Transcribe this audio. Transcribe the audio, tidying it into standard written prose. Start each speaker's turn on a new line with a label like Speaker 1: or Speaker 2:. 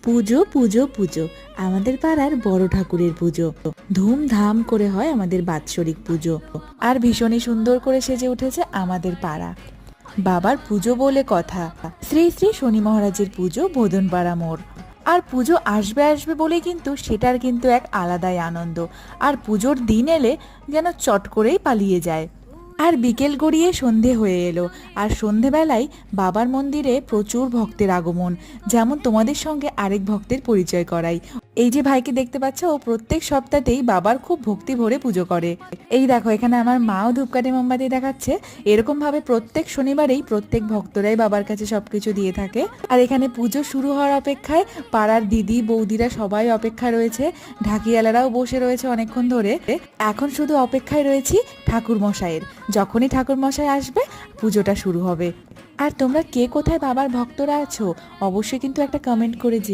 Speaker 1: পুজো পুজো পুজো, আমাদের পাড়ার বড় ঠাকুরের পুজো। ধুমধাম করে হয় আমাদের বাৎসরিক পুজো। আর ভীষণই সুন্দর করে সেজে উঠেছে আমাদের পাড়া। বাবার পুজো বলে কথা, শ্রী শ্রী শনি মহারাজের পুজো বোদনপাড়া মোড়। আর পুজো আসবে আসবে বলে কিন্তু সেটার কিন্তু এক আলাদাই আনন্দ। আর পুজোর দিন এলে যেন চট করেই পালিয়ে যায়। আর বিকেল গড়িয়ে সন্ধে হয়ে এলো, আর সন্ধেবেলায় বাবার মন্দিরে প্রচুর ভক্তের আগমন। যেমন তোমাদের সঙ্গে আরেক ভক্তের পরিচয় করাই। এই যে ভাইকে দেখতে পাচ্ছ, ও প্রত্যেক সপ্তাহতেই বাবার খুব ভক্তি ভরে পুজো করে। এই দেখো, এখানে আমার মাও ধূপকাঠি মোমবাতি দেখাচ্ছে। এরকম ভাবে প্রত্যেক শনিবারেই প্রত্যেক ভক্তরাই বাবার কাছে সবকিছু দিয়ে থাকে। আর এখানে পুজো শুরু হওয়ার অপেক্ষায় পাড়ার দিদি বৌদিরা সবাই অপেক্ষা রয়েছে। ঢাকিয়ালারাও বসে রয়েছে অনেকক্ষণ ধরে। এখন শুধু অপেক্ষায় রয়েছি ঠাকুর মশাইয়ের। যখনই ঠাকুর মশাই আসবে পুজোটা শুরু হবে। আর তোমরা কে কোথায় বাবার ভক্তরা আছো অবশ্যই কিন্তু একটা কমেন্ট করে যেও।